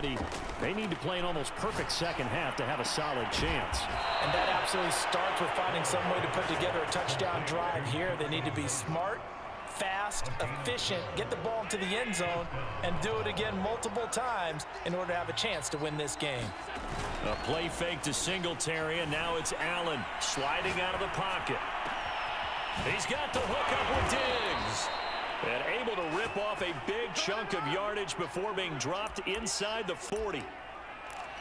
They need to play an almost perfect second half to have a solid chance. And that absolutely starts with finding some way to put together a touchdown drive here. They need to be smart, fast, efficient, get the ball into the end zone, and do it again multiple times in order to have a chance to win this game. A play fake to Singletary, and now it's Allen sliding out of the pocket. He's got the hook up with Diggs. And able to rip off a big chunk of yardage before being dropped inside the 40.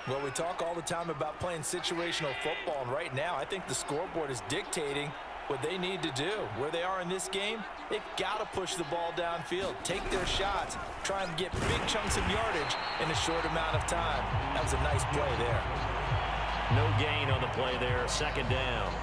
Well, we talk all the time about playing situational football, and right now I think the scoreboard is dictating what they need to do. Where they are in this game, they've got to push the ball downfield, take their shots, try and get big chunks of yardage in a short amount of time. That was a nice play there. No gain on the play there, second down.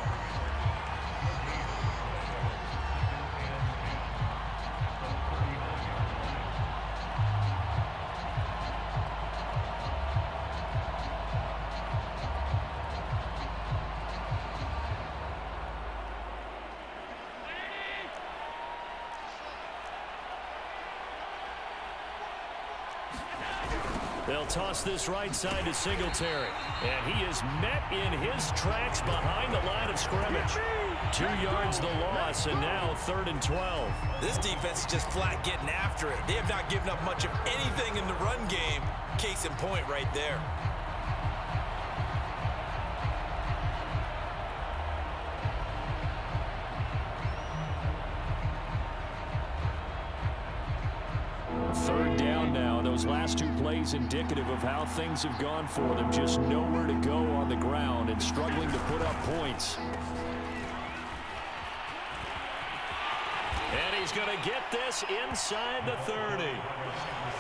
They'll toss this right side to Singletary. And he is met in his tracks behind the line of scrimmage. 2 yards the loss, and now 3rd and 12. This defense is just flat getting after it. They have not given up much of anything in the run game. Case in point right there. Third down now. Those last 2 plays indicative of how things have gone for them. Just nowhere to go on the ground and struggling to put up points. And he's going to get this inside the 30.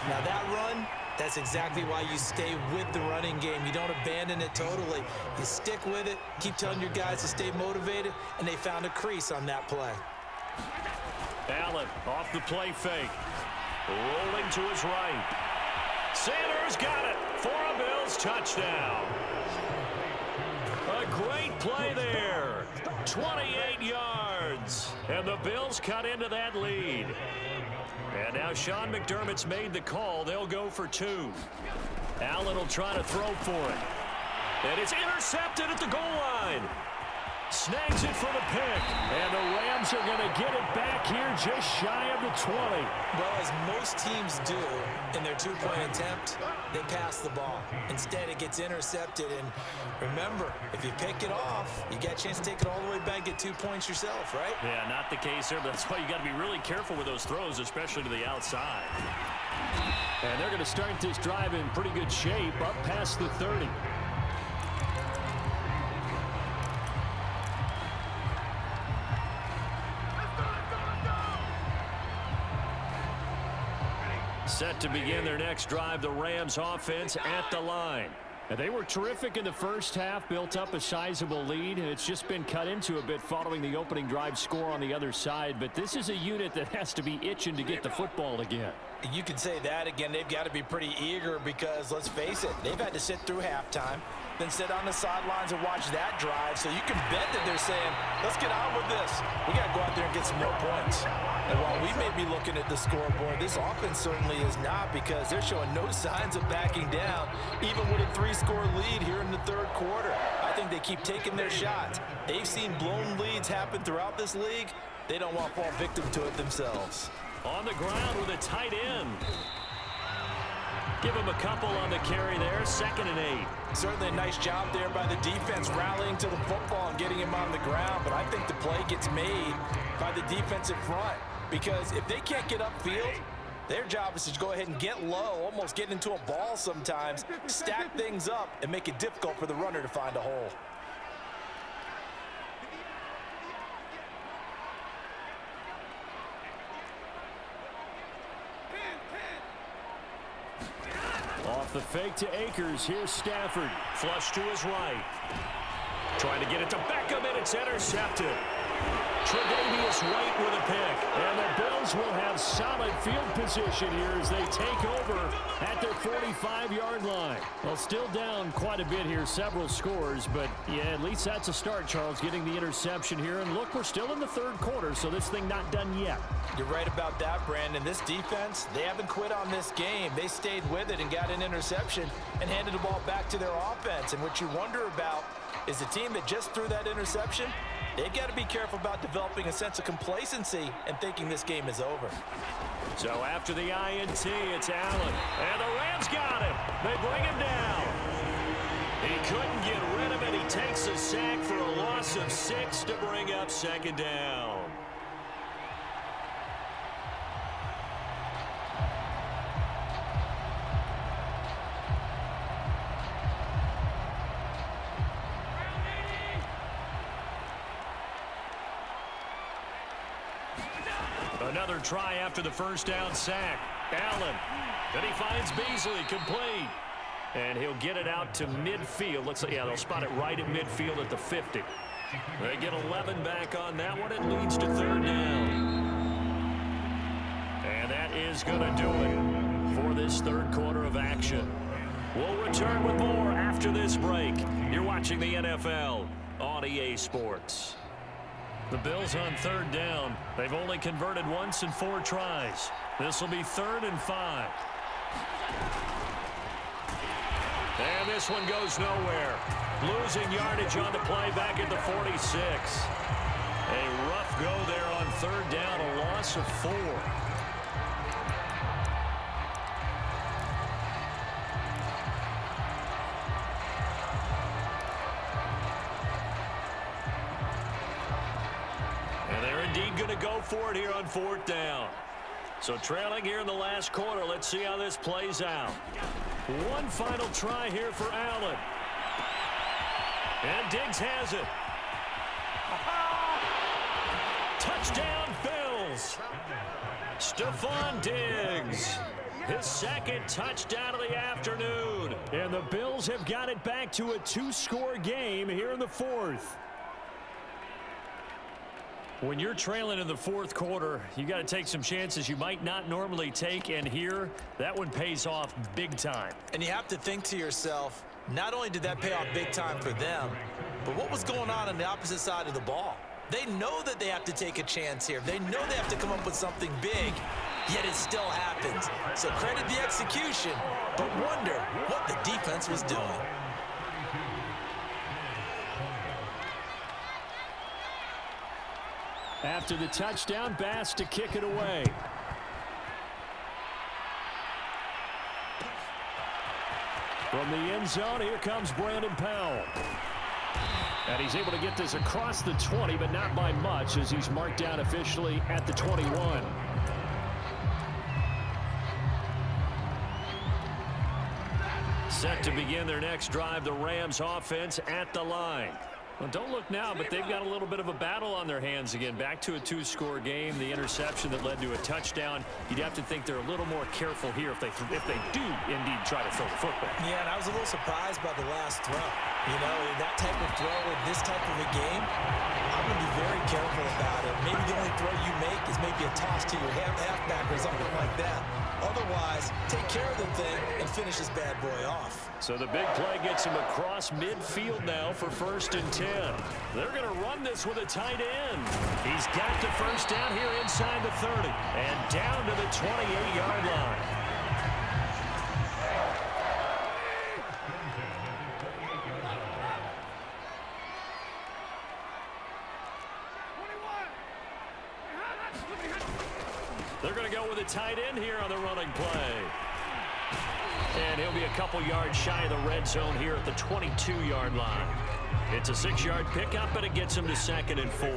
Now that run, that's exactly why you stay with the running game. You don't abandon it totally. You stick with it, keep telling your guys to stay motivated, and they found a crease on that play. Allen off the play fake. Rolling to his right. Sanders got it for a Bills touchdown. A great play there. 28 yards. And the Bills cut into that lead. And now Sean McDermott's made the call. They'll go for 2. Allen will try to throw for it. And it's intercepted at the goal line. Snags it for the pick. And the Rams are going to get it back here just shy of the 20. Well, as most teams do in their 2-point attempt, they pass the ball. Instead, it gets intercepted. And remember, if you pick it off, you get a chance to take it all the way back, get 2 points yourself, right? Yeah, not the case here, but that's why you got to be really careful with those throws, especially to the outside. And they're going to start this drive in pretty good shape, up past the 30. Set to begin their next drive, the Rams offense at the line. And they were terrific in the first half, built up a sizable lead, and it's just been cut into a bit following the opening drive score on the other side. But this is a unit that has to be itching to get the football again. You can say that again. They've got to be pretty eager because, let's face it, they've had to sit through halftime, then sit on the sidelines and watch that drive. So you can bet that they're saying, let's get on with this. We got to go out there and get some more points. And while we may be looking at the scoreboard, this offense certainly is not, because they're showing no signs of backing down, even with a 3-score lead here in the third quarter. I think they keep taking their shots. They've seen blown leads happen throughout this league. They don't want to fall victim to it themselves. On the ground with a tight end. Give him a couple on the carry there, 2nd and 8. Certainly a nice job there by the defense rallying to the football and getting him on the ground, but I think the play gets made by the defensive front, because if they can't get upfield, their job is to go ahead and get low, almost get into a ball sometimes, stack things up, and make it difficult for the runner to find a hole. Off the fake to Akers. Here's Stafford. Flush to his right. Trying to get it to Beckham, and it's intercepted. Tre'Davious White with a pick. And the Bills will have solid field position here as they take over at their 45-yard line. Well, still down quite a bit here, several scores, but yeah, at least that's a start, Charles, getting the interception here. And look, we're still in the third quarter, so this thing not done yet. You're right about that, Brandon. This defense, they haven't quit on this game. They stayed with it and got an interception and handed the ball back to their offense. And what you wonder about is the team that just threw that interception, they've got to be careful about developing a sense of complacency and thinking this game is over. So after the INT, it's Allen. And the Rams got him. They bring him down. He couldn't get rid of it. He takes a sack for a loss of 6 to bring up second down. Another try after the first down sack. Allen. Then he finds Beasley, complete. And he'll get it out to midfield. Looks like, yeah, they'll spot it right at midfield at the 50. They get 11 back on that one. It leads to third down. And that is going to do it for this third quarter of action. We'll return with more after this break. You're watching the NFL on EA Sports. The Bills on third down. They've only converted once in 4 tries. This will be 3rd and 5. And this one goes nowhere. Losing yardage on the play back at the 46. A rough go there on third down, a loss of 4. Going to go for it here on 4th down. So trailing here in the last quarter. Let's see how this plays out. One final try here for Allen. And Diggs has it. Touchdown Bills. Stephon Diggs. His second touchdown of the afternoon. And the Bills have got it back to a 2-score game here in the 4th. When you're trailing in the 4th quarter, you got to take some chances you might not normally take, and here, that one pays off big time. And you have to think to yourself, not only did that pay off big time for them, but what was going on the opposite side of the ball? They know that they have to take a chance here. They know they have to come up with something big, yet it still happens. So credit the execution, but wonder what the defense was doing. After the touchdown, Bass to kick it away. From the end zone, here comes Brandon Powell. And he's able to get this across the 20, but not by much, as he's marked down officially at the 21. Set to begin their next drive, the Rams offense at the line. Well, don't look now, but they've got a little bit of a battle on their hands again. Back to a 2-score game. The interception that led to a touchdown. You'd have to think they're a little more careful here if they do indeed try to throw the football. Yeah, and I was a little surprised by the last throw. You know, that type of throw in this type of a game, I'm going to be very careful about it. Maybe the only throw you make is maybe a toss to your halfback or something like that. Otherwise, take care of the thing and finish this bad boy off. So the big play gets him across midfield now for 1st and 10. They're going to run this with a tight end. He's got the first down here inside the 30 and down to the 28-yard line. They're going to go with a tight end here on the running play. And he'll be a couple yards shy of the red zone here at the 22-yard line. It's a 6-yard pickup, but it gets him to 2nd and 4.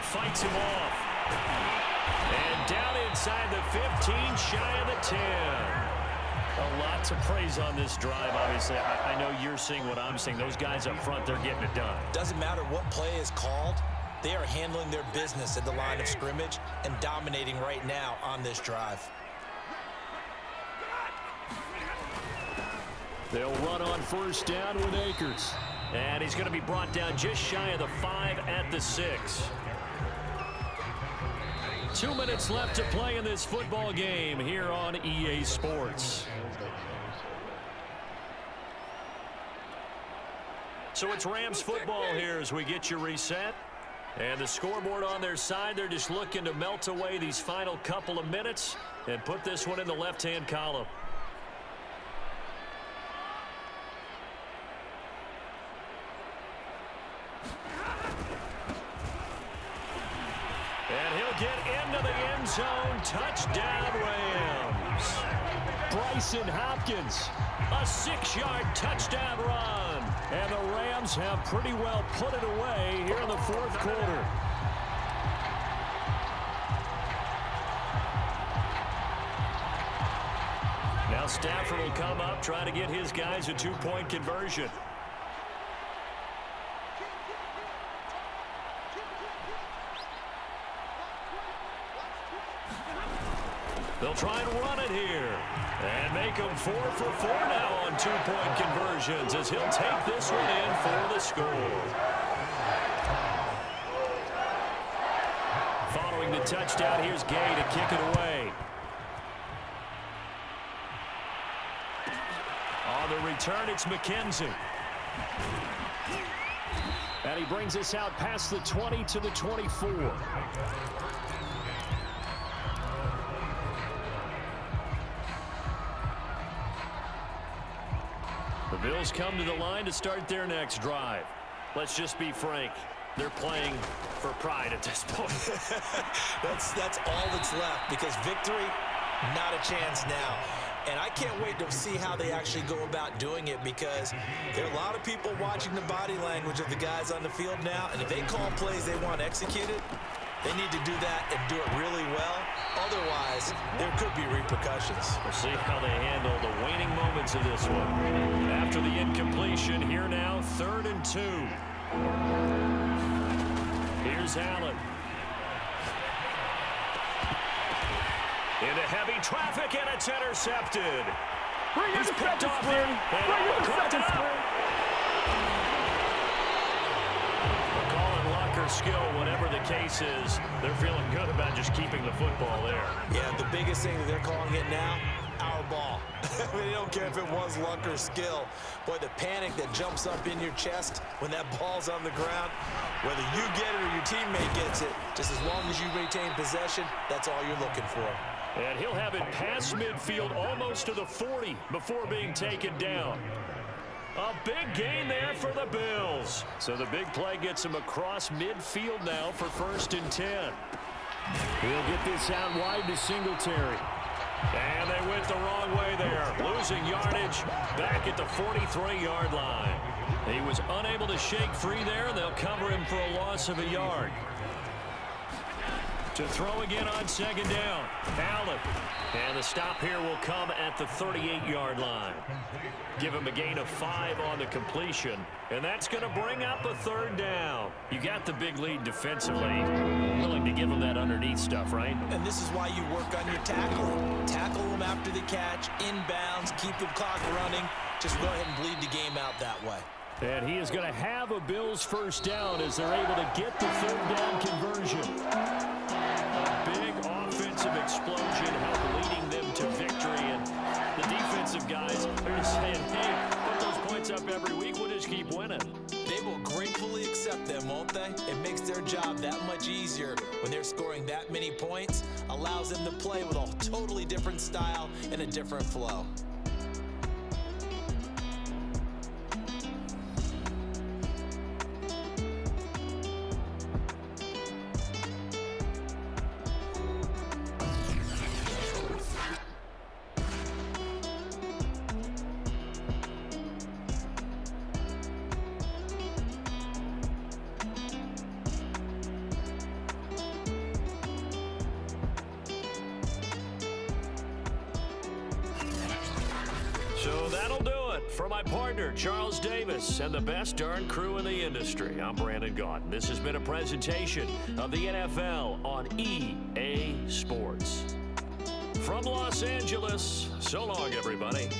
Fights him off. And down inside the 15, shy of the 10. A lot to praise on this drive, obviously. I know you're seeing what I'm seeing. Those guys up front, they're getting it done. Doesn't matter what play is called. They are handling their business at the line of scrimmage and dominating right now on this drive. They'll run on first down with Akers. And he's going to be brought down just shy of the 5 at the 6. 2 minutes left to play in this football game here on EA Sports. So it's Rams football here as we get you reset. And the scoreboard on their side, they're just looking to melt away these final couple of minutes and put this one in the left-hand column. And he'll get into the end zone. Touchdown, Rams. Bryson Hopkins, a 6-yard touchdown run. And the Rams have pretty well put it away here in the fourth quarter. Now Stafford will come up, try to get his guys a 2-point conversion. They'll try and run it here. And make him 4 for 4 now on 2-point conversions as he'll take this one in for the score. Following the touchdown, here's Gay to kick it away. On the return, it's McKenzie. And he brings us out past the 20 to the 24. The Bills come to the line to start their next drive. Let's just be frank. They're playing for pride at this point. That's all that's left, because victory, not a chance now. And I can't wait to see how they actually go about doing it, because there are a lot of people watching the body language of the guys on the field now, and if they call plays they want executed, they need to do that and do it really well. Otherwise, there could be repercussions. We'll see how they handle the waning moments of this one. After the incompletion, here now, 3rd and 2. Here's Allen. Into heavy traffic, and it's intercepted. He's picked off here. And caught it up. Calling luck or skill, whatever the case is, they're feeling good about just keeping the football there. Yeah, the biggest thing that they're calling it now, our ball. I mean, they don't care if it was luck or skill. Boy, the panic that jumps up in your chest when that ball's on the ground, whether you get it or your teammate gets it, just as long as you retain possession, that's all you're looking for. And he'll have it past midfield, almost to the 40 before being taken down. A big gain there for the Bills. So the big play gets him across midfield now for 1st and 10. He'll get this out wide to Singletary. And they went the wrong way there, losing yardage back at the 43-yard line. He was unable to shake free there, and they'll cover him for a loss of a yard. To throw again on 2nd down, Allen. And the stop here will come at the 38-yard line. Give him a gain of 5 on the completion, and that's going to bring up a 3rd down. You got the big lead defensively. Willing to give him that underneath stuff, right? And this is why you work on your tackling. Tackle them after the catch, inbounds, keep the clock running. Just go ahead and bleed the game out that way. And he is going to have a Bills 1st down as they're able to get the 3rd down conversion. A big offensive explosion help leading them to victory. And the defensive guys are just saying, hey, put those points up every week. We'll just keep winning. They will gratefully accept them, won't they? It makes their job that much easier when they're scoring that many points. Allows them to play with a totally different style and a different flow. So that'll do it for my partner, Charles Davis, and the best darn crew in the industry. I'm Brandon Gaudin. This has been a presentation of the NFL on EA Sports. From Los Angeles, so long, everybody.